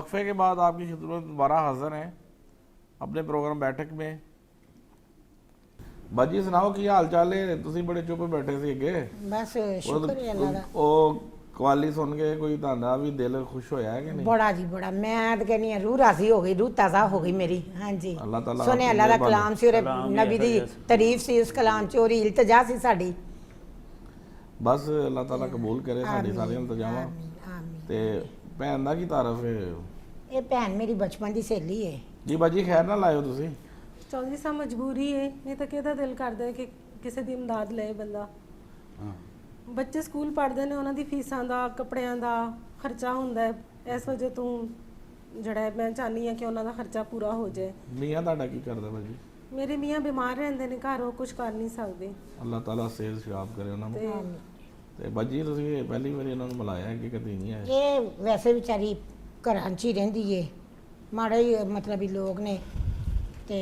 वक्फे के बाद आपकी खिदमत में दोबारा हाजिर हैं अपने प्रोग्राम बैठक में। बाजी सुनाओ की हाल चाल है? ਤੁਸੀਂ ਬੜੇ ਚੁੱਪ ਬੈਠੇ ਸੀ ਅੱਗੇ। ਬਸ ਸ਼ੁਕਰ ਹੈ ਅੱਲਾ ਦਾ। ਉਹ ਕਵਾਲੀ ਸੁਣ ਕੇ ਕੋਈ ਤੁਹਾਡਾ ਵੀ ਦਿਲ ਖੁਸ਼ ਹੋਇਆ ਹੈ ਕਿ ਨਹੀਂ? ਬੜਾ ਜੀ ਬੜਾ, ਮੈਂ ਤਾਂ ਕਹਿੰਦੀ ਹਾਂ रूह राजी हो गई, रूह ताज़ा हो गई मेरी। हाँ जी, अल्लाह ताला सुने अल्लाह का कलाम सी और नबी दी तारीफ सी उस कलाम च और इल्तजा सी साडी। बस अल्लाह ताला कबूल करे साडी सारी इंतजामां। आमीन। ਤੇ ਭੈਣ ਦਾ ਕੀ ਤਾਰਫ ਹੈ? ਇਹ ਭੈਣ ਮੇਰੀ ਬਚਪਨ ਦੀ ਸਹੇਲੀ ਹੈ ਜੀ ਬਾਜੀ ਖੈਰ ਨਾਲ ਆਇਓ ਤੁਸੀਂ। ਚੌਧਰੀ ਸਾਹਿਬ ਮਜਬੂਰੀ ਹੈ, ਨਹੀਂ ਤਾਂ ਕਿਹਦਾ ਦਿਲ ਕਰਦਾ ਹੈ ਕਿ ਕਿਸੇ ਦੀ ਇਮਦਾਦ ਲਏ ਬੰਦਾ। ਬੱਚੇ ਸਕੂਲ ਪੜ੍ਹਦੇ ਨੇ, ਉਹਨਾਂ ਦੀ ਫੀਸਾਂ ਦਾ ਕੱਪੜਿਆਂ ਦਾ ਖਰਚਾ ਹੁੰਦਾ ਹੈ। ਇਸ ਵਜ੍ਹਾ ਤੋਂ ਜਿਹੜਾ ਮੈਂ ਚਾਹਨੀ ਹਾਂ ਕਿ ਉਹਨਾਂ ਦਾ ਖਰਚਾ ਪੂਰਾ ਹੋ ਜਾਏ। ਮੀਆਂ ਤੁਹਾਡਾ ਕੀ ਕਰਦਾ ਬਾਜੀ? ਮੇਰੇ ਮੀਆਂ ਬਿਮਾਰ ਰਹਿੰਦੇ ਨੇ ਘਰ, ਉਹ ਕੁਝ ਕਰ ਨਹੀਂ ਸਕਦੇ। ਅੱਲਾਹ ਤਾਲਾ ਸਿਹਤ ਸ਼ਾਬ ਕਰੇ ਉਹਨਾਂ ਨੂੰ। ਤੇ ਬਾਜੀ ਤੁਸੀਂ ਪਹਿਲੀ ਵਾਰੀ ਇਹਨਾਂ ਨੂੰ ਮਿਲਾਇਆ ਹੈ ਕਿ ਕਦੀ ਨਹੀਂ ਆਏ? ਇਹ ਵੈਸੇ ਵਿਚਾਰੀ ਘਰਾਂ 'ਚ ਹੀ ਰਹਿੰਦੀ ਏ, ਮਾੜੇ ਹੀ ਮਤਲਬੀ ਲੋਕ ਨੇ। ਤੇ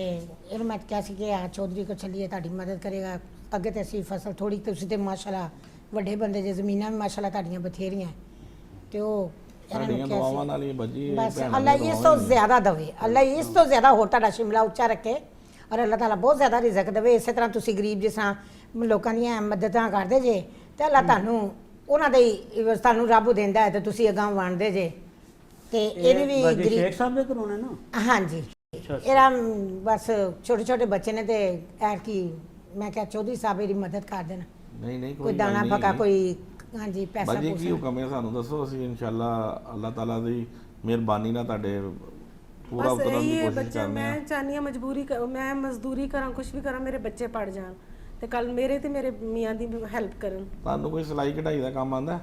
ਇਹਨੂੰ ਮੈਂ ਕਿਹਾ ਸੀ ਕਿ ਆ ਚੌਧਰੀ ਕੋ ਚੱਲੀਏ, ਤੁਹਾਡੀ ਮਦਦ ਕਰੇਗਾ। ਅੱਗੇ ਤੇ ਅਸੀਂ ਫਸਲ ਥੋੜੀ, ਤੁਸੀਂ ਤੇ ਮਾਸ਼ਾਅੱਲਾ ਵੱਡੇ ਬੰਦੇ ਜੇ, ਜ਼ਮੀਨਾਂ ਵੀ ਮਾਸ਼ਾਅੱਲਾ ਤੁਹਾਡੀਆਂ ਬਥੇਰੀਆਂ। ਤੇ ਉਹ ਤੁਹਾਡੀਆਂ ਦੁਆਵਾਂ ਨਾਲ ਹੀ ਬਾਜੀ ਬਸ ਅੱਲਾ ਇਸ ਤੋਂ ਜ਼ਿਆਦਾ ਦੇਵੇ, ਅੱਲਾ ਇਸ ਤੋਂ ਜ਼ਿਆਦਾ ਹੋਰ ਤੁਹਾਡਾ ਸ਼ਿਮਲਾ ਉੱਚਾ ਰੱਖੇ ਔਰ ਅੱਲਾਹ ਤਾਲਾ ਬਹੁਤ ਜ਼ਿਆਦਾ ਰਿਜ਼ਕ ਦੇਵੇ। ਇਸੇ ਤਰ੍ਹਾਂ ਤੁਸੀਂ ਗਰੀਬ ਜਿਸ ਤਰ੍ਹਾਂ ਲੋਕਾਂ ਦੀਆਂ ਮਦਦਾਂ ਕਰਦੇ ਜੇ ਤੇ ਅੱਲਾਹ ਤੁਹਾਨੂੰ ਉਹਨਾਂ ਦੇ ਤੁਹਾਨੂੰ ਰੱਬ ਦਿੰਦਾ ਹੈ ਤੇ ਤੁਸੀਂ ਅਗਾਂਹ ਵੰਡਦੇ ਜੇ। ਤੇ ਇਹਨੇ ਵੀ ਗਰੀਬ ਸ਼ੇਖ ਸਾਹਿਬ ਦੇ ਕਰਾਉਣੇ ਨਾ। ਹਾਂਜੀ, ਇਹਦਾ ਬਸ ਛੋਟੇ ਛੋਟੇ ਬੱਚੇ ਨੇ ਤੇ ਐਰ ਕੀ ਮੈਂ ਕਿਹਾ ਚੌਧਰੀ ਸਾਹਿਬ ਇਹਦੀ ਮਦਦ ਕਰ ਦੇਣ। ਨਹੀਂ ਨਹੀਂ ਕੋਈ ਦਾਣਾ ਫਕਾ ਕੋਈ ਹਾਂਜੀ ਪੈਸਾ ਬਾਜੀ ਕੀ ਹੁਕਮ ਹੈ ਸਾਨੂੰ ਦੱਸੋ, ਅਸੀਂ ਇਨਸ਼ਾਅੱਲਾ ਅੱਲਾਹ ਤਾਲਾ ਦੀ ਮਿਹਰਬਾਨੀ ਨਾਲ ਤੁਹਾਡੇ ਪੂਰਾ ਬਸ ਉਤਰਨ ਦੀ ਇਹ ਕੋਸ਼ਿਸ਼ ਬੱਚਾ ਕਰਨੇ ਆ। ਮੈਂ ਚਾਹਨੀ ਹਾਂ ਮਜਬੂਰੀ ਮੈਂ ਮਜ਼ਦੂਰੀ ਕਰਾਂ, ਕੁਝ ਵੀ ਕਰਾਂ, ਮੇਰੇ ਬੱਚੇ ਪੜ ਜਾਣ ਤੇ ਕੱਲ ਮੇਰੇ ਤੇ ਮੇਰੇ ਮੀਆਂ ਦੀ ਹੈਲਪ ਕਰਨ। ਤੁਹਾਨੂੰ ਕੋਈ ਸਿਲਾਈ ਕਢਾਈ ਦਾ ਕੰਮ ਆਉਂਦਾ?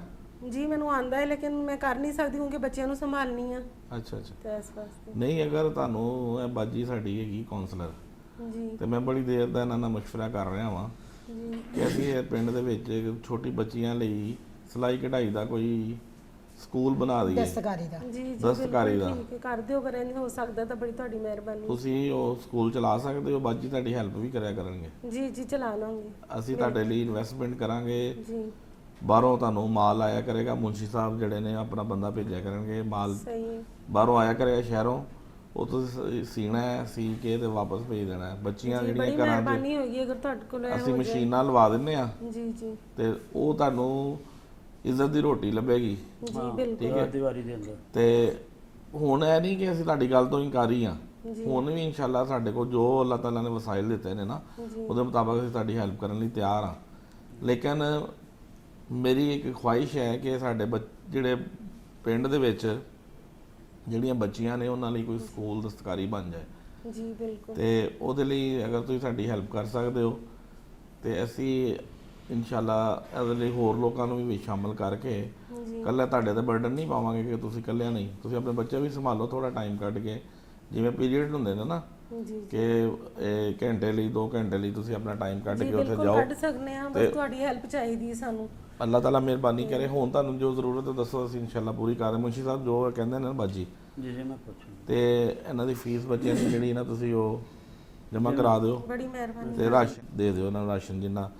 ਜੀ ਮੈਨੂੰ ਆਂਦਾ ਹੈ, ਲੇਕਿਨ ਮੈਂ ਕਰ ਨਹੀਂ ਸਕਦੀ ਕਿਉਂਕਿ ਬੱਚਿਆਂ ਨੂੰ ਸੰਭਾਲਣੀ ਆ। ਅੱਛਾ ਅੱਛਾ। ਤੇ ਇਸ ਵਾਸਤੇ ਨਹੀਂ ਅਗਰ ਤੁਹਾਨੂੰ ਇਹ ਬਾਜੀ ਸਾਡੀ ਹੈਗੀ ਕਾਉਂਸਲਰ ਜੀ ਤੇ ਮੈਂ ਬੜੀ ਦੇਰ ਦਾ ਇਹਨਾਂ ਨਾਲ ਮਸ਼ਵਰਾ ਕਰ ਰਿਹਾ ਵਾਂ ਜੀ ਕਿ ਅਸੀਂ ਇਹ ਪਿੰਡ ਦੇ ਵਿੱਚ ਛੋਟੀ ਬੱਚੀਆਂ ਲਈ ਸਿਲਾਈ ਕਢਾਈ ਦਾ ਕੋਈ ਸਕੂਲ ਬਣਾ ਦਈਏ, ਦਸਤਕਾਰੀ ਦਾ। ਜੀ ਜੀ ਦਸਤਕਾਰੀ ਦਾ। ਠੀਕ ਹੈ, ਕਰ ਦਿਓ, ਕਰੇ ਨਹੀਂ ਹੋ ਸਕਦਾ ਤਾਂ ਬੜੀ ਤੁਹਾਡੀ ਮਿਹਰਬਾਨੀ। ਤੁਸੀਂ ਉਹ ਸਕੂਲ ਚਲਾ ਸਕਦੇ ਹੋ, ਬਾਜੀ ਤੁਹਾਡੀ ਹੈਲਪ ਵੀ ਕਰਿਆ ਕਰਨਗੇ। ਜੀ ਜੀ ਚਲਾ ਲਾਂਗੇ। ਅਸੀਂ ਤੁਹਾਡੇ ਲਈ ਇਨਵੈਸਟਮੈਂਟ ਕਰਾਂਗੇ, ਜੀ ਬਾਹਰੋਂ ਤੁਹਾਨੂੰ ਮਾਲ ਆਇਆ ਕਰੇਗਾ, ਮੁਨਸ਼ੀ ਸਾਹਿਬ ਜਿਹੜੇ ਨੇ ਆਪਣਾ ਬੰਦਾ ਭੇਜਿਆ ਕਰਨਗੇ, ਮਾਲ ਸਹੀ ਹੈ। ਬਾਹਰੋਂ ਆਇਆ ਕਰੇਗਾ ਸ਼ਹਿਰੋਂ, ਉਹ ਤੁਸੀਂ ਸੀਣਾ ਹੈ, ਸੀ ਕੇ ਤੇ ਵਾਪਸ ਭੇਜ ਦੇਣਾ ਹੈ। ਬੱਚੀਆਂ ਜੀ ਜਿਹੜੀਆਂ ਬੜੀ ਘਰਾਂ 'ਚ ਮਿਹਰਬਾਨੀ ਹੋਏਗੀ ਅਗਰ ਤੁਹਾਡੇ ਕੋਲ ਇਹ ਅਸੀਂ ਹੋ ਜਾਏ। ਮਸ਼ੀਨਾਂ ਲਵਾ ਦਿੰਨੇ ਆ ਜੀ ਜੀ ਤੇ ਉਹ ਤੁਹਾਨੂੰ ਇੱਜ਼ਤ ਦੀ ਰੋਟੀ ਲੱਭੇਗੀ। ਜੀ ਬਿਲਕੁਲ। ਦੀਵਾਰੀ ਦੇ ਅੰਦਰ ਤੇ ਹੁਣ ਇਹ ਨਹੀਂ ਕਿ ਅਸੀਂ ਤੁਹਾਡੀ ਗੱਲ ਤੋਂ ਇਨਕਾਰੀ ਆ, ਹੁਣ ਵੀ ਇਨਸ਼ਾਅੱਲਾ ਸਾਡੇ ਕੋਲ ਜੋ ਅੱਲਾਹ ਤਾਲਾ ਨੇ ਵਸਾਇਲ ਦਿੱਤੇ ਨੇ ਨਾ, ਉਹਦੇ ਮੁਤਾਬਕ ਅਸੀਂ ਤੁਹਾਡੀ ਹੈਲਪ ਕਰਨ ਲਈ ਤਿਆਰ ਆ। ਲੇਕਿਨ ਮੇਰੀ ਇੱਕ ਖੁਆਇਸ਼ ਹੈ ਕਿ ਸਾਡੇ ਜਿਹੜੇ ਪਿੰਡ ਦੇ ਵਿੱਚ ਜਿਹੜੀਆਂ ਬੱਚੀਆਂ ਨੇ ਉਹਨਾਂ ਲਈ ਕੋਈ ਸਕੂਲ ਦਸਤਕਾਰੀ ਬਣ ਜਾਏ। ਜੀ ਬਿਲਕੁਲ। ਤੇ ਉਹਦੇ ਲਈ ਅਗਰ ਤੁਸੀਂ ਸਾਡੀ ਹੈਲਪ ਕਰ ਸਕਦੇ ਹੋ ਤੇ ਅਸੀਂ ਇਨਸ਼ਾਅੱਲਾ ਇਹਦੇ ਲਈ ਹੋਰ ਲੋਕਾਂ ਨੂੰ ਵੀ ਸ਼ਾਮਲ ਕਰਕੇ ਇਕੱਲੇ ਤੁਹਾਡੇ ਤੇ ਬਰਡਨ ਨਹੀਂ ਪਾਵਾਂਗੇ ਕਿ ਤੁਸੀਂ ਇਕੱਲਿਆਂ ਨਹੀਂ, ਤੁਸੀਂ ਆਪਣੇ ਬੱਚੇ ਵੀ ਸੰਭਾਲੋ ਥੋੜਾ ਟਾਈਮ ਕੱਢ ਕੇ, ਜਿਵੇਂ ਪੀਰੀਅਡ ਹੁੰਦੇ ਨੇ ਨਾ ਜੀ ਕਿ ਘੰਟੇ ਲਈ 2 ਘੰਟੇ ਲਈ ਤੁਸੀਂ ਆਪਣਾ ਟਾਈਮ ਕੱਢ ਕੇ ਉੱਥੇ ਜਾਓ। ਕੱਢ ਸਕਦੇ ਆ, ਬਸ ਤੁਹਾਡੀ ਹੈਲਪ ਚਾਹੀਦੀ ਹੈ ਸਾਨੂੰ। ਅੱਲਾਹ ਤਾਲਾ ਮਿਹਰਬਾਨੀ ਕਰੇ। ਹੁਣ ਤੁਹਾਨੂੰ ਜੋ ਜ਼ਰੂਰਤ ਹੈ ਦੱਸੋ, ਅਸੀਂ ਇਨਸ਼ਾਅੱਲਾ ਪੂਰੀ ਕਰਾਂਗੇ। ਮੁਨਸ਼ੀ ਸਾਹਿਬ ਜੋ ਕਹਿੰਦੇ ਨੇ ਨਾ ਬਾਜੀ, ਜੀ ਜੀ ਮੈਂ ਪੁੱਛਾਂ ਤੇ ਇਹਨਾਂ ਦੀ ਫੀਸ ਬੱਚਿਆਂ ਦੀ ਜਿਹੜੀ ਨਾ ਤੁਸੀਂ ਉਹ ਜਮ੍ਹਾਂ ਕਰਾ ਦਿਓ ਬੜੀ ਮਿਹਰਬਾਨੀ। ਤੇ ਰਾਸ਼ਨ ਦੇ ਦਿਓ ਇਹਨਾਂ ਨੂੰ, ਰਾਸ਼ਨ ਜਿੰਨਾ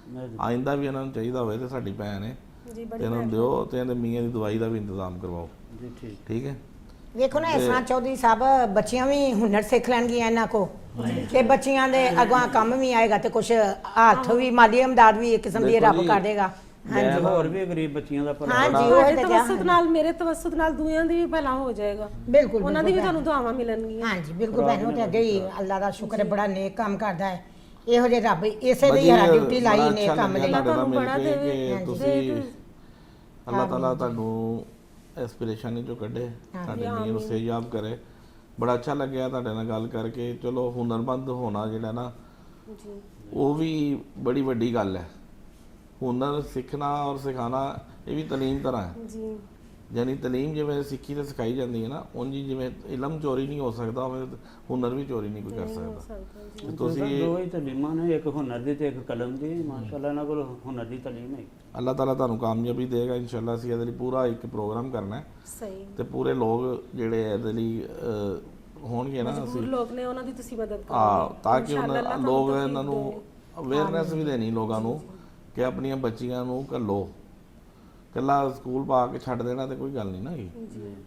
ਆਇੰਦਾ ਵੀ ਇਹਨਾਂ ਨੂੰ ਚਾਹੀਦਾ ਹੋਵੇ ਤੇ ਸਾਡੀ ਭੈਣ ਹੈ ਜੀ ਤੇ ਬੜੀ ਇਹਨਾਂ ਨੂੰ ਦਿਓ ਤੇ ਇਹਦੇ ਮੀਆਂ ਦੀ ਦਵਾਈ ਦਾ ਵੀ ਇੰਤਜ਼ਾਮ ਕਰਵਾਓ। ਜੀ ਠੀਕ। ਠੀਕ ਹੈ। ਵੇਖੋ ਨਾ ਇਸ ਤਰ੍ਹਾਂ ਚੌਧਰੀ ਸਾਹਿਬ ਬੱਚੀਆਂ ਵੀ ਹੁਨਰ ਸਿੱਖ ਲੈਣਗੀਆਂ ਇਹਨਾਂ ਕੋ ਤੇ ਬੱਚੀਆਂ ਦੇ ਅਗਾਂ ਕੰਮ ਵੀ ਆਏਗਾ ਤੇ ਕੁਛ ਹੱਥ ਵੀ ਮਾਲੀ ਇਮਦਾਦ ਵੀ ਇੱਕ ਕਿਸਮ ਦੀ ਰੱਬ ਕਰ ਦੇਗਾ। ਹਾਂਜੀ ਹੋਰ ਵੀ ਗਰੀਬ ਬੱਚੀਆਂ ਦਾ ਭਲਾ। ਹਾਂਜੀ ਉਹ ਤੁਹਾਡੇ ਤੇ ਤਵਸਤ ਨਾਲ, ਮੇਰੇ ਤਵਸਤ ਨਾਲ ਦੂਆਂ ਦੀ ਵੀ ਭਲਾ ਹੋ ਜਾਏਗਾ। ਬਿਲਕੁਲ ਉਹਨਾਂ ਦੀ ਵੀ ਤੁਹਾਨੂੰ ਦੁਆਵਾਂ ਮਿਲਣਗੀਆਂ। ਹਾਂਜੀ ਬਿਲਕੁਲ ਭੈਣੋ, ਤੇ ਅੱਗੇ ਹੀ ਅੱਲਾ ਦਾ ਸ਼ੁਕਰ ਹੈ, ਬੜਾ ਨੇਕ ਕੰਮ ਕਰਦਾ ਹੈ। ਇਹੋ ਜਿਹੇ ਰੱਬ ਇਸੇ ਲਈ ਹਰਾ ਡਿਊਟੀ ਲਾਈ ਨੇ ਕੰਮ ਦੀ। ਤੁਹਾਨੂੰ ਬੜਾ ਦੇਵੇ ਕਿ ਤੁਸੀਂ ਅੱਲਾਹ ਤਾਲਾ ਤੁਹਾਨੂੰ ਐਸਪੀਰੇਸ਼ਨ ਚੋਂ ਕੱਢੇ, ਤੁਹਾਡੇ ਨੀਅਤ ਨੂੰ ਸੇਯਾਬ ਕਰੇ। ਬੜਾ ਅੱਛਾ ਲੱਗਿਆ ਤੁਹਾਡੇ ਨਾਲ ਗੱਲ ਕਰਕੇ। ਚਲੋ ਹੁਨਰਮੰਦ ਹੋਣਾ ਜਿਹੜਾ ਨਾ ਜੀ ਉਹ ਵੀ ਬੜੀ ਵੱਡੀ ਗੱਲ ਹੈ। ਹੁਨਰ ਸਿੱਖਣਾ ਔਰ ਸਿਖਾਣਾ ਇਹ ਵੀ ਤਾਲੀਮ ਤਰ੍ਹਾਂ ਹੈ। ਜੀ ਯਾਨੀ ਤਾਲੀਮ ਜਿਵੇਂ ਸਿੱਖੀ ਤੇ ਸਿਖਾਈ ਜਾਂਦੀ ਹੈ ਨਾ, ਉਂਝ ਜਿਵੇਂ ਇਲਮ ਚੋਰੀ ਨਹੀਂ ਹੋ ਸਕਦਾ ਉਵੇਂ ਹੁਨਰ ਵੀ ਚੋਰੀ ਨਹੀਂ ਕੋਈ ਕਰ ਸਕਦਾ। ਤੁਸੀਂ ਦੋ ਹੀ ਤਾਲੀਮਾਂ ਨੇ, ਇੱਕ ਹੁਨਰ ਦੀ ਤੇ ਇੱਕ ਕਲਮ ਦੀ। ਮਾਸ਼ਾਅੱਲਾ ਇਹਨਾਂ ਕੋਲ ਹੁਨਰ ਦੀ ਤਾਲੀਮ ਹੈ। ਅੱਲਾਹ ਤਾਲਾ ਤੁਹਾਨੂੰ ਕਾਮਯਾਬੀ ਦੇਗਾ ਇਨਸ਼ਾਅੱਲਾ। ਅਸੀਂ ਇਹਦੇ ਲਈ ਪੂਰਾ ਇੱਕ ਪ੍ਰੋਗਰਾਮ ਕਰਨਾ ਹੈ ਸਹੀ। ਤੇ ਪੂਰੇ ਲੋਕ ਜਿਹੜੇ ਇਹਦੇ ਲਈ ਹੋਣਗੇ ਨਾ, ਅਸੀਂ ਲੋਕ ਨੇ ਉਹਨਾਂ ਦੀ ਤੁਸੀਂ ਮਦਦ ਕਰੋ। ਤਾਂ ਕਿ ਉਹਨਾਂ ਲੋਕ ਇਹਨਾਂ ਨੂੰ ਅਵੇਅਰਨੈਸ ਵੀ ਦੇਣੀ ਲੋਕਾਂ ਨੂੰ ਕਿ ਆਪਣੀਆਂ ਬੱਚੀਆਂ ਨੂੰ ਘੱਲੋ। ਇਕੱਲਾ ਸਕੂਲ ਪਾ ਕੇ ਛੱਡ ਦੇਣਾ ਤੇ ਕੋਈ ਗੱਲ ਨਹੀਂ ਨਾ ਹੈਗੀ।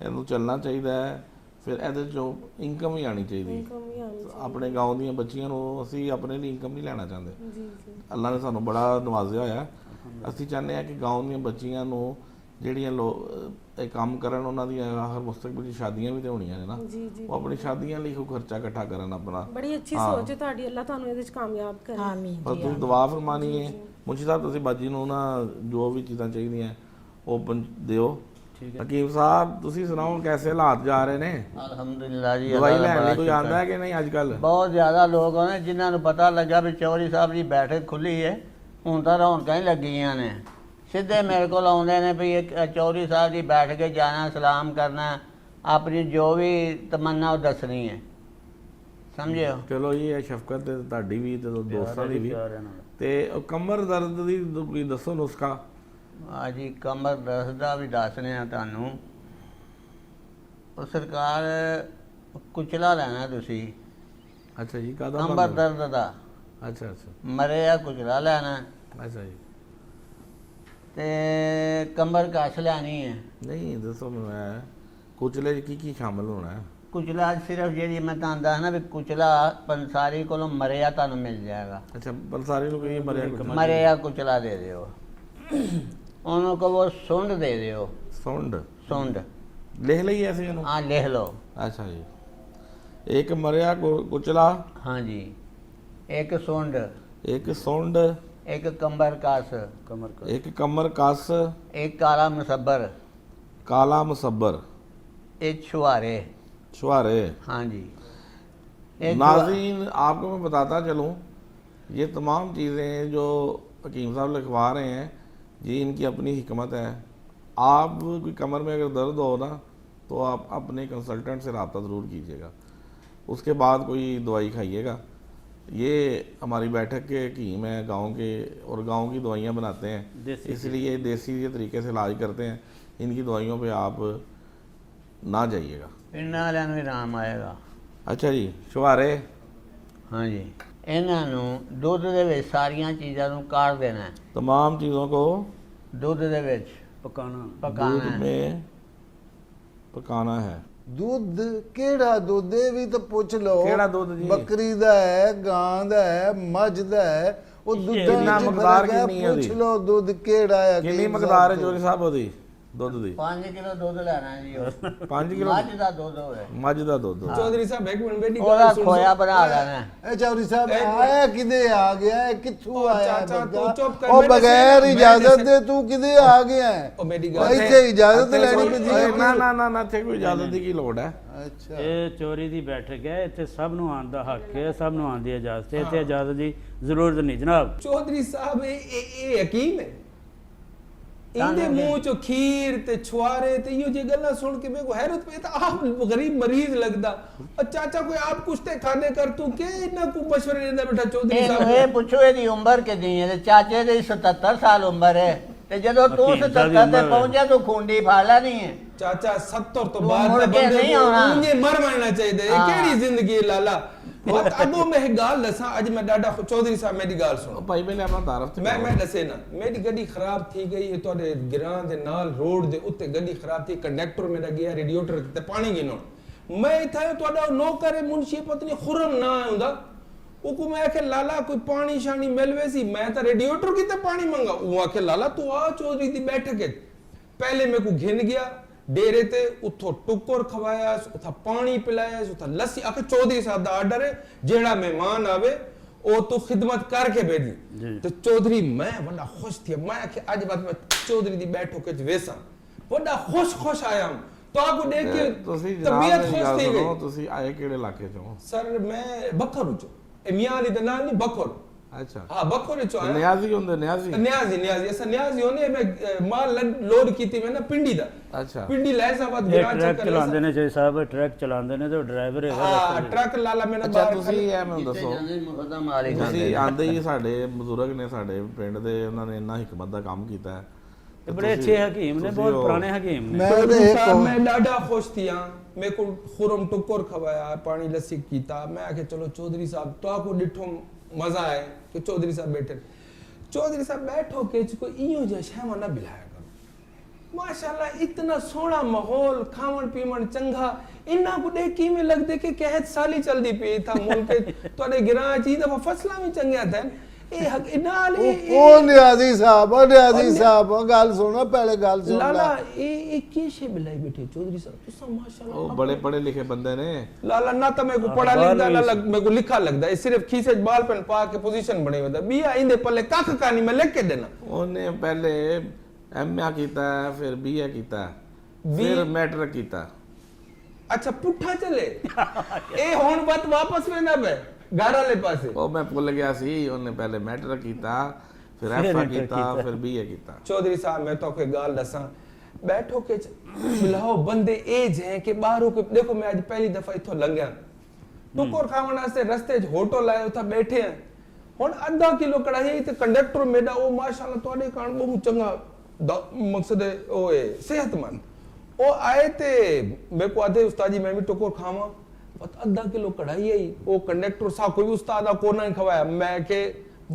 ਇਹਨੂੰ ਚੱਲਣਾ ਚਾਹੀਦਾ ਹੈ ਫਿਰ ਇਹਦੇ ਚੋਂ ਇਨਕਮ ਵੀ ਆਣੀ ਚਾਹੀਦੀ। ਇਨਕਮ ਵੀ ਆਉਣੀ ਆਪਣੇ ਗਾਉਂ ਦੀਆਂ ਬੱਚੀਆਂ ਨੂੰ ਅਸੀਂ ਆਪਣੇ ਲਈ ਇਨਕਮ ਨਹੀਂ ਲੈਣਾ ਚਾਹੁੰਦੇ। ਜੀ ਜੀ ਅੱਲਾ ਨੇ ਸਾਨੂੰ ਬੜਾ ਨਵਾਜ਼ਿਆ ਹੋਇਆ। ਅਸੀਂ ਚਾਹੁੰਦੇ ਹਾਂ ਕਿ ਗਾਉਂ ਦੀਆਂ ਬੱਚੀਆਂ ਨੂੰ ਜਿਹੜੀਆਂ ਇਹ ਕੰਮ ਕਰਨ, ਉਹਨਾਂ ਦੀਆਂ ਹਰ ਮੁਸਤਕਬਲ ਦੀ ਸ਼ਾਦੀਆਂ ਵੀ ਤੇ ਹੋਣੀਆਂ ਨੇ ਨਾ, ਜੀ ਜੀ ਉਹ ਆਪਣੀ ਸ਼ਾਦੀਆਂ ਲਈ ਕੋਈ ਖਰਚਾ ਇਕੱਠਾ ਕਰਨ ਆਪਣਾ। ਬੜੀ ਅੱਛੀ ਸੋਚ ਹੈ ਤੁਹਾਡੀ, ਅੱਲਾ ਤੁਹਾਨੂੰ ਇਹਦੇ ਵਿੱਚ ਕਾਮਯਾਬ ਕਰੇ। ਆਮੀਨ ਪਰ ਜੀ ਤੁਸੀਂ ਦੁਆ ਫਰਮਾਨੀ ਹੈ ਮੁੰਸ਼ੀ ਸਾਹਿਬ, ਤੁਸੀਂ ਬਾਜੀ ਨੂੰ ਨਾ ਜੋ ਵੀ ਚੀਜ਼ਾਂ ਚਾਹੀਦੀਆਂ ਉਹ ਦਿਓ। ਹਕੀਮ ਸਾਹਿਬ ਤੁਸੀਂ ਸੁਣਾਓ ਕੈਸੇ ਹਾਲਾਤ ਜਾ ਰਹੇ ਨੇ? ਅਲਹਮਦੁਲਿਲਾ ਜੀ, ਦਵਾਈ ਅੱਲਾ ਦਾ ਲੈਣ ਲਈ ਬੜਾ ਕੋਈ ਸ਼ੁਕਰ ਆਂਦਾ ਹੈ ਕਿ ਨਹੀਂ ਅੱਜ ਕੱਲ? ਬਹੁਤ ਜ਼ਿਆਦਾ ਲੋਕ ਨੇ ਜਿਨ੍ਹਾਂ ਨੂੰ ਪਤਾ ਲੱਗਾ ਵੀ ਚੌਧਰੀ ਸਾਹਿਬ ਦੀ ਬੈਠਕ ਖੁੱਲੀ ਹੈ, ਹੁਣ ਤਾਂ ਰੌਣਕਾਂ ਹੀ ਲੱਗੀਆਂ ਨੇ। ਸਿੱਧੇ ਮੇਰੇ ਕੋਲ ਆਉਂਦੇ ਨੇ ਵੀ ਇੱਕ ਚੌਧਰੀ ਸਾਹਿਬ ਦੀ ਬੈਠ ਕੇ ਜਾਣਾ, ਸਲਾਮ ਕਰਨਾ, ਆਪਣੀ ਜੋ ਵੀ ਤਮੰਨਾ ਉਹ ਦੱਸਣੀ ਹੈ, ਸਮਝਿਓ। ਚਲੋ ਜੀ, ਇਹ ਸ਼ਫਕਤ ਤੇ ਤੁਹਾਡੀ ਵੀ ਤੇ ਦੋਸਤਾਂ ਦੀ ਵੀ। ਤੇ ਉਹ ਕਮਰ ਦਰਦ ਦੀ ਕੋਈ ਦੱਸੋ ਨੁਸਖਾ। ਜੀ ਕਮਰ ਦਰਦ ਦਾ ਵੀ ਦੱਸਨੇ ਆ ਤੁਹਾਨੂੰ। ਉਹ ਸਰਕਾਰ ਕੁਚਲਾ ਲੈਣਾ ਤੁਸੀਂ, ਅੱਛਾ ਜੀ, ਕਾਹਦਾ ਕਮਰ ਬਣਦਾ? ਦਰਦ ਦਾ। ਅੱਛਾ ਅੱਛਾ ਮਰੇ ਆ ਕੁਚਲਾ ਲੈਣਾ ਅੱਛਾ ਜੀ। ਤੇ ਕਮਰ ਕਸ ਲੈਣੀ ਹੈ। ਨਹੀਂ ਦੱਸੋ ਮੈਂ ਕੁਚਲੇ 'ਚ ਕੀ ਸ਼ਾਮਲ ਹੋਣਾ ਹੈ? ਕੁਚਲਾ ਸਿਰਫ ਜਿਹੜੀ ਮੈਂ ਤੁਹਾਨੂੰ ਦੱਸਣਾ ਵੀ ਕੁਚਲਾ ਪੰਸਾਰੀ ਕੋਲੋਂ ਮਰਿਆ ਤੁਹਾਨੂੰ ਮਿਲ ਜਾਏਗਾ। ਅੱਛਾ, ਪੰਸਾਰੀ ਨੂੰ ਕਹੀਏ ਮਰਿਆ ਕੁਚਲਾ। ਮਰਿਆ ਕੁਚਲਾ ਦੇ ਦਿਓ ਉਹਨੂੰ ਕਹੋ, ਸੁੰਡ ਦੇ ਦਿਓ। ਸੁੰਡ? ਸੁੰਡ ਲਿਖ ਲਈ ਐਸੇ ਇਹਨੂੰ? ਹਾਂ ਲਿਖ ਲਓ। ਅੱਛਾ ਜੀ, ਇੱਕ ਮਰਿਆ ਕੁਚਲਾ, ਹਾਂਜੀ, ਇੱਕ ਸੁੰਡ, ਇੱਕ ਸੁੰਡ, ਇੱਕ ਕੰਬਰ ਕਸ, ਇੱਕ ਕਮਰ ਕਸ, एक काला मुसब्बर, काला मुसब्बर, एक छुआरे। छुआरे। हाँ जी। नाज़रीन आपको मैं बताता चलूँ, ये तमाम चीज़ें जो हकीम साहब लिखवा रहे हैं जी, इनकी अपनी हिकमत है। आप कोई कमर में अगर दर्द हो ना तो आप अपने कंसल्टेंट से रब्ता ज़रूर कीजिएगा, उसके बाद कोई दवाई खाइएगा। ये हमारी बैठक के हकीम हैं गांव के, और गांव की दवाइयाँ बनाते हैं, इसलिए देसी ये तरीके से इलाज करते हैं। इनकी दवाइयों पे आप ना जाइएगा। इन्ना वालिਆਂ ਨੂੰ ਆਰਾਮ ਆਏਗਾ। अच्छा जी, छुआरे। हाँ जी, ਇਹਨਾਂ ਨੂੰ ਦੁੱਧ ਦੇ ਵਿੱਚ ਸਾਰੀਆਂ ਚੀਜ਼ਾਂ ਨੂੰ ਕਾੜ ਦੇਣਾ ਹੈ। तमाम चीज़ों को ਦੁੱਧ ਦੇ ਵਿੱਚ पकाना ਪਕਾਣਾ दूध ਹੈ। में पकाना है। ਦੁੱਧ ਕਿਹੜਾ ਦੁੱਧ? ਇਹ ਵੀ ਤਾਂ ਪੁੱਛ ਲਓ। ਕਿਹੜਾ ਦੁੱਧ ਜੀ? ਬੱਕਰੀ ਦਾ ਹੈ, ਗਾਂ ਦਾ ਹੈ, ਮੱਝ ਦਾ ਹੈ, ਉਹ ਦੁੱਧਾਂ ਕਿੰਨਾ ਵਿੱਚ ਮਕਦਾਰ ਫਰਕ ਹੈ। ਕਿੰਨੀ ਹੈ ਉਹਦੀ? ਪੁੱਛ ਲਓ ਦੁੱਧ ਕਿਹੜਾ ਹੈ। कितनी ਹਕੀਮ मकदार है ਸਾਹਿਬ चोरी साहब ਉਹਦੀ ਦੁੱਧ ਦੀ? 5 ਕਿਲੋ ਦੁੱਧ ਲੈਣਾ ਹੈ ਜੀ। 5 ਕਿਲੋ ਮੱਝ ਦਾ ਦੁੱਧ ਹੋਵੇ। ਮੱਝ ਦਾ ਦੁੱਧ। ਚੌਧਰੀ ਸਾਹਿਬ ਇੱਕ ਮਿੰਟ ਬੇਟੀ ਉਹਦਾ ਖੋਇਆ ਬਣਾ ਲੈਣਾ ਹੈ। ਇਹ ਚੌਧਰੀ ਸਾਹਿਬ ਆਇਆ ਕਿਦੇ ਆ ਗਿਆ? ਇਹ ਕਿੱਥੋਂ ਆਇਆ ਚਾਚਾ, ਬੰਦਾ? ਤੂੰ ਚੁੱਪ ਕਰ, ਉਹ ਮੈਂ ਬਗੈਰ ਦੱਸਿਆ, ਇਜਾਜ਼ਤ ਮੈਂ ਦੇ ਤੂੰ ਕਿਦੇ ਆ ਗਿਆ? ਉਹ ਮੇਰੀ ਗੱਲ ਇੱਥੇ ਇਜਾਜ਼ਤ ਲੈਣੀ ਓਏ, ਪੈਂਦੀ ਨਾ ਨਾ ਨਾ ਨਾ, ਇੱਥੇ ਕੋਈ ਇਜਾਜ਼ਤ ਦੀ ਕੀ ਲੋੜ ਹੈ? ਅੱਛਾ, ਇਹ ਚੋਰੀ ਦੀ ਬੈਠਕ ਹੈ, ਇੱਥੇ ਸਭ ਨੂੰ ਆਉਣ ਦਾ ਹੱਕ ਹੈ, ਸਭ ਨੂੰ ਆਉਣ ਦੀ ਇਜਾਜ਼ਤ ਹੈ, ਇੱਥੇ ਇਜਾਜ਼ਤ ਦੀ ਜ਼ਰੂਰਤ ਨਹੀਂ ਜਨਾਬ। ਚੌਧਰੀ ਸਾਹਿਬ ਇਹ ਯਕੀਨ ਹੈ ਇਹਦੇ ਮੂੰਹ ਚੋਂ ਖੀਰ ਤੇ ਛੁਆਰੇ ਤੇ ਇਹੋ ਜਿਹੀ ਗੱਲਾਂ ਸੁਣ ਕੇ ਮੇਰੇ ਕੋ ਹੈਰਤ ਪਈ। ਤਾਂ ਆਪ ਗਰੀਬ ਮਰੀਜ਼ ਲੱਗਦਾ। ਚਾਚਾ ਕੋਈ ਆਪ ਕੁਛ ਤੇ ਖਾਣੇ ਕਰ ਤੂੰ ਕਿ ਇਹਨਾਂ ਕੋ ਮਸ਼ਵਰੇ ਦਿੰਦਾ ਬੇਟਾ ਚੌਧਰੀ ਇਹਨੂੰ ਸਾਹਿਬ? ਇਹ ਪੁੱਛੋ ਇਹਦੀ ਉਮਰ ਕਿੰਨੀ ਹੈ? ਤੇ ਚਾਚੇ ਦੀ 77 ਸਾਲ ਉਮਰ ਹੈ, ਤੇ ਜਦੋਂ ਤੂੰ ਹਕੀਮ ਸਾਹਿਬ ਦੀ 77 ਤੇ ਉਮਰ ਪਹੁੰਚਿਆ ਤੂੰ ਖੁੰਡੀ ਫੜ ਲੈਣੀ ਹੈ। ਚਾਚਾ 70 ਤੋਂ ਤੂੰ ਬਾਅਦ ਮੁੜ ਤਾਂ ਕੇ ਬੰਦੇ ਨਹੀਂ ਨੂੰ ਆਉਣਾ। ਉਂਝੇ ਮਰ ਮਰਨਾ ਚਾਹੀਦਾ। ਇਹ ਹਾਂ। ਕਿਹੜੀ ਜ਼ਿੰਦਗੀ ਹੈ ਲਾਲਾ? ਅਗੋ ਮੈਂ ਇਹ ਗੱਲ ਦੱਸਾਂ, ਅੱਜ ਮੈਂ ਡਾਡਾ ਚੌਧਰੀ ਸਾਹਿਬ ਮੇਰੀ ਗੱਲ ਸੁਣੋ। ਭਾਈ ਪਹਿਲੇ ਆਪਣਾ ਤਾਰਫ ਤੇ ਮੈਂ ਦੱਸੇ ਨਾ, ਮੇਰੀ ਗੱਡੀ ਖਰਾਬ ਥੀ ਗਈ ਹੈ ਤੁਹਾਡੇ ਗਿਰਾਂ ਦੇ ਨਾਲ ਰੋਡ ਦੇ ਉੱਤੇ ਗੱਡੀ ਖਰਾਬ ਥੀ। ਕੰਡਕਟਰ ਮੇਰਾ ਗਿਆ ਰੇਡੀਏਟਰ ਤੇ ਪਾਣੀ ਗਿਨਣ। ਮੈਂ ਇੱਥੇ ਤੁਹਾਡਾ ਨੌਕਰ ਹੈ ਮੁਨਸ਼ੀ ਪਤਨੀ ਖੁਰਮ ਨਾ ਹੁੰਦਾ। ਉਹ ਕੋ ਮੈਂ ਆਖੇ ਲਾਲਾ ਕੋਈ ਪਾਣੀ ਸ਼ਾਨੀ ਮਿਲਵੇ ਸੀ, ਮੈਂ ਤਾਂ ਰੇਡੀਏਟਰ ਕਿਤੇ ਪਾਣੀ ਮੰਗਾ। ਉਹ ਆਖੇ ਲਾਲਾ ਤੂੰ ਆ ਚੌਧਰੀ ਦੀ ਬੈਠਕ ਹੈ। ਪਹਿਲੇ ਮੇਰੇ ਕੋ घिन गया डेरे ते, उथों टुकर खवाया, उथा पानी पिलाया, उथा लस्सी। आखे चौधरी साहब दा आर्डर है, जेड़ा मेहमान आवे ओ तो खिदमत करके भेजी। तो चौधरी मैं बड़ा खुश थी। मैं आखे आज बात मैं चौधरी दी बैठक च वेसा बड़ा खुश आया हूं। तो आपको देख के ਤੁਸੀਂ तबीयत ਜਨਾਬ खुश ਦੀ थी ਗੱਲ गई। ਸੁਣੋ, ਤੁਸੀਂ ਆਏ ਕਿਹੜੇ ਇਲਾਕੇ ਚੋਂ? सर मैं बखर चो मियां अली दा नाम नहीं बखर। अच्छा, हां बखर चो आया। ਨਿਆਜ਼ੀ ਹੁੰਦੇ ਨਿਆਜ਼ੀ? न्याजी ऐसा न्याजी होने मैं माल लोड कीती मैं ना पिंडी दा। अच्छा, पिंडी लाइसाबाद ਇਹ गिरा ਟਰੱਕ चक्कर ਚਲਾਉਂਦੇ ਨੇ ਜੀ ਸਾਹਿਬ, ਟਰੱਕ ਚਲਾਉਂਦੇ ਨੇ ਤੇ ਉਹ ਡਰਾਈਵਰ ਹੈਗਾ ਹਾਂ ਰਸਤੇ ਟਰੱਕ ਲਾਲਾ ਮੇਰਾ ਅੱਛਾ ਬਾਹਰ ਤੁਸੀਂ ਇਹ ਮੈਨੂੰ ਜਿੱਥੇ ਦੱਸੋ, ਜਾਂਦੇ ਮੁਕੱਦਮ ਮਾਰੀ ਤੁਸੀਂ ਖਾਂਦੇ। ਆਂਦੇ ਹੀ ਸਾਡੇ ਬਜ਼ੁਰਗ ਨੇ ਸਾਡੇ ਪਿੰਡ ਦੇ, ਉਹਨਾਂ ਨੇ ਇੰਨਾ ਹਿਕਮਤ ਦਾ ਕੰਮ ਕੀਤਾ ਹੈ। ਇਹ ਬੜੇ ਅੱਛੇ ਹਕੀਮ ਨੇ, ਤੁਸੀਂ ਬਹੁਤ ਉਹ- ਪੁਰਾਣੇ ਹਕੀਮ ਨੇ। ਮੈਂ चौधरी ਤੇ साहब मैं डाडा खुश थी। मेरे को खुरम टुकर खवाया, पानी लस्सी कीता। मैं आके चलो चौधरी साहब तो आपको डिठो मजा आए कि चौधरी साहब बैठे। चौधरी साहब बैठो के कोई इयो जे शहवा ना बिलाया करो। माशाल्लाह इतना सोहना माहौल खावण पीवण चंगा इन्ना को देख की में लगदे कि कहत साली चलदी पई था मुल्क तोड़े गिरां ची दफा फसला भी चंगिया थे ए हक नाल ਉਹ ਨਿਆਜ਼ੀ ਸਾਹਿਬ ਉਹ ਗੱਲ ਸੁਣੋ ਪਹਿਲੇ ਗੱਲ ਸੁਣ लाला ਲੈ ए की शे बिलाई बैठे चौधरी साहब तुसा माशाल्लाह ਉਹ ਬੜੇ ਪੜੇ ਲਿਖੇ ਬੰਦੇ ਨੇ लाला ना तो मेरे को पढ़ा लिखा ना मेरे को लिखा लगता है सिर्फ खीसे बाल पेन पा के पोजीशन बनी होता बिया इंदे पल्ले कख कहानी में लिख के देना ਉਹਨੇ ਪਹਿਲੇ ਐਮਏ ਕੀਤਾ ਫਿਰ ਬੀਏ ਕੀਤਾ ਫਿਰ ਮੈਟ੍ਰਿਕ ਕੀਤਾ अच्छा पुठा चले ए हुन बात वापस वेंदा पे घर वाले पासे ਉਹ ਮੈਂ ਭੁੱਲ ਗਿਆ ਸੀ ਉਹਨੇ ਪਹਿਲੇ ਮੈਟ੍ਰਿਕ ਕੀਤਾ ਫਿਰ ਐਫਏ ਕੀਤਾ ਫਿਰ ਬੀਏ ਕੀਤਾ चौधरी साहब मैं तो कोई गाल दसा बैठो के बुलाओ बंदे एज है कि बाहरों के देखो मैं आज पहली दफा इथों लंघया टुकोर खावण वास्ते रस्ते च होटल आए उथा बैठे हैं हुन आधा किलो कढ़ाई ते कंडक्टर मेरा ओ माशाल्लाह तोड़े कान बहुत चंगा मकसद है ओए सेहतमंद ओ आए ते मेरे को आधे उस्ताद जी मैं भी टुकोर खावा बस आधा किलो कढ़ाई आई ओ कंडक्टर साहब कोई भी उस्ताद आ कोना ही खवाया मैं के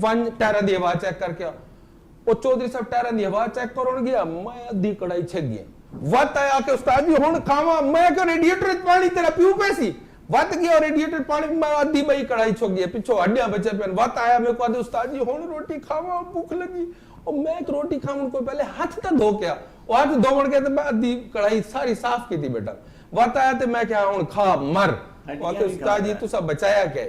वन टायरा दी आवाज चेक करके ओ चौधरी साहब टायरा दी आवाज चेक करोण गया मैं आधी कढ़ाई छक गया वत आया के उस्ताद जी हुन खावा मैं के रेडिएटर च पानी तेरा पीऊ पैसी वत गया रेडिएटर पानी में आधी बई कढ़ाई छक गई पिछो हड्डियां बचे पेन वत आया मेरे को आधे उस्ताद जी हुन रोटी खावा भूख लगी और मैं एक रोटी खावन को पहले हाथ तो धो के और हाथ धोवन के तो मैं आधी कढ़ाई सारी साफ की थी बेटा वत आया तो मैं क्या हुन खा मर और उस्ताद जी तुसा बचाया के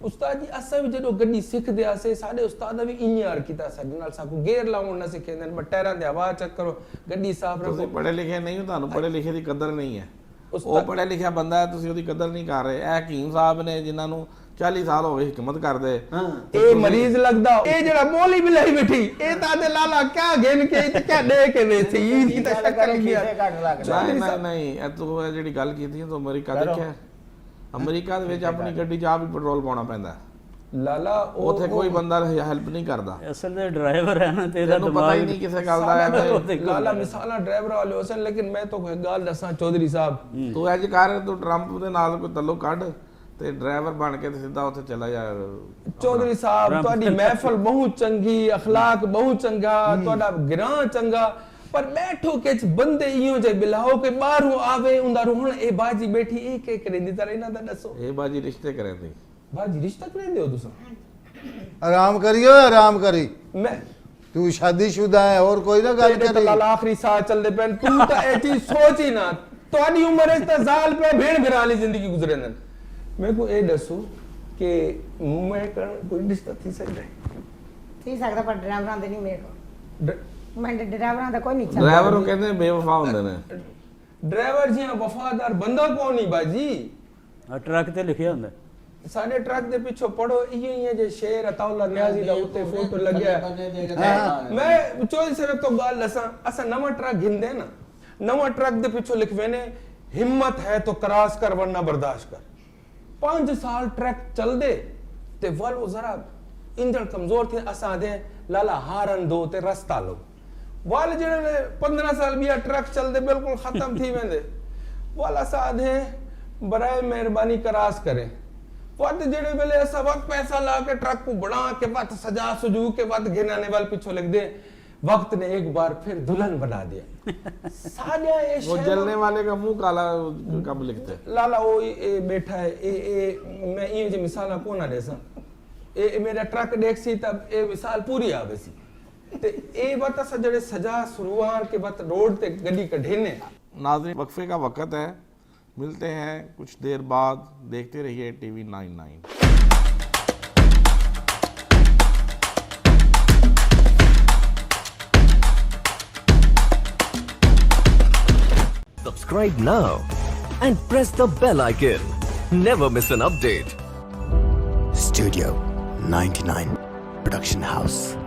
उस्ताद जी असा भी जदों गड्डी सिखदे आसे साडे उस्ताद भी इंयार कीता साडे नाल साकू गेयर लाउण ना सिखेंदे ने टायरां दी आवाज चेक करो गड्डी साफ ਤੁਸੀਂ रखो ਪੜੇ ਲਿਖੇ ਨਹੀਂ ਹੋ ਤੁਹਾਨੂੰ ਪੜੇ ਲਿਖੇ ਦੀ ਕਦਰ ਨਹੀਂ ਹੈ ਉਸਤਾਦ- ਉਹ ਪੜਿਆ ਲਿਖਿਆ ਬੰਦਾ ਹੈ ਤੁਸੀਂ ਉਹਦੀ ਕਦਰ ਨਹੀਂ ਕਰ ਰਹੇ ਇਹ ਹਕੀਮ ਸਾਹਿਬ ਨੇ ਜਿਨ੍ਹਾਂ ਨੂੰ 40 ਸਾਲ ਹੋ ਗਏ ਹਕਮਤ ਕਰਦੇ ए मरीज लगदा ए जेड़ा मोली बिलाई बैठी ए तादे लाला क्या घेन के ते क्या दे के वे सी ई ता शक्ल गया ਨਹੀਂ ਨਹੀਂ ਇਹ ਤੂੰ ਇਹ ਜਿਹੜੀ ਗੱਲ ਕੀਤੀ ਹੈ ਤੂੰ ਅਮਰੀਕਾ ਦੇਖਿਆ ਅਮਰੀਕਾ ਦੇ ਵਿੱਚ ਆਪਣੀ ਗੱਡੀ 'ਚ ਆਪ ਹੀ ਪੈਟਰੋਲ ਪਾਉਣਾ ਪੈਂਦਾ लाला ਉੱਥੇ ਕੋਈ ਬੰਦਾ ਹੈਲਪ ਨਹੀਂ ਕਰਦਾ ਅਸਲ ਦੇ ਡਰਾਈਵਰ ਹੈ ਨਾ ਤੇਰਾ ਤੈਨੂੰ ਪਤਾ ਹੀ ਨਹੀਂ ਕਿਸੇ ਗੱਲ ਦਾ ਹੈ लाला मिसाला ड्राइवर वाले होसन लेकिन मैं तो कोई गाल दसा चौधरी साहब ਤੂੰ ਅੱਜ ਕਰ ਤੂੰ ਟਰੰਪ ਦੇ ਨਾਲ ਕੋਈ ਤल्लुक ਕੱਢ ਤੇ ਡਰਾਈਵਰ ਬਣ ਕੇ ਤੇ ਸਿੱਧਾ ਉੱਥੇ ਚਲਾ ਜਾ चौधरी साहब ਤੁਹਾਡੀ महफिल बहुत चंगी अखलाक बहुत चंगा ਤੁਹਾਡਾ ਗਿਰਾਂ ਚੰਗਾ पर बैठो के बंदे इयो जे बिलाओ के बाहरों आवे उंदारो हुन ए बाजी बैठी ए के करेंदी तारा इना दा दसो ਇਹ ਬਾਜੀ ਰਿਸ਼ਤੇ ਕਰੇ बाजी रिश्ता करेंदे हो तुसा ਆਰਾਮ ਕਰਿਓ ਆਰਾਮ ਕਰੀ मैं ਤੂੰ ਸ਼ਾਦੀशुदा है और कोई ना गल तेरे तो करी लाला आखिरी साह चलदे पेन तू तो ए चीज सोच ही ना ਤੁਹਾਡੀ ਉਮਰ ਇਸ ਤਾਂ ਜ਼ਾਲ पे भेड़ भिरा वाली जिंदगी गुजरे न मेरे को ए दसो कि मैं कोई रिश्ता थी सकदा थी सकदा पर ड्राइवरां दे नहीं मेरे को मैं ड्राइवरां दा कोई नहीं चलदा ਡਰਾਈਵਰ ਨੂੰ ਕਹਿੰਦੇ ਬੇਵਫਾ ਹੁੰਦੇ ਨੇ ड्राइवर जी वफादार बंदा कौन नहीं बाजी ਆ ਟਰੱਕ ਤੇ ਲਿਖਿਆ ਹੁੰਦਾ साडे ट्रक दे पिछो पढ़ो ये जे शेर अताउल्ला न्याजी दा उत्ते फोटो लगया मैं चौधरी साहब तो गाल दसा असा नवा ट्रक घिंदे ना नवा ट्रक दे पिछो लिखवेने हिम्मत है तो क्रॉस कर वरना बर्दाश्त कर 5 साल ट्रक चल दे ते वल वो जरा इंजन कमजोर थे असा दे लाला हारन दो ते रास्ता लो वाल जेड़े 15 साल बिया ट्रक चल दे बिल्कुल खत्म थी वेंदे वाला सा दे बराए मेहरबानी क्रॉस करे वत जेड़े वेले ऐसा वक्त पैसा ला के ट्रक को बना के वत सजा सुजू के वत घिनाने वाल पीछे लिख दे वक्त ने एक बार फिर दुल्हन बना दिया साडिया ये वो जलने वाले का मुंह काला कब लिखते लाला ओ ए बैठा है ए मैं ये जे मिसाला कोना देसा ए मेरा ट्रक देखसी तब ए मिसाल पूरी आवे सी ते ए वत सजड़े सजा शुरुआत के वत रोड ते गड्डी कढेने नाज़रीन वक्फे का वक्त है मिलते हैं कुछ देर बाद देखते रहिए TV 99 Subscribe now and press the bell icon. Never miss an update. Studio 99 Production House.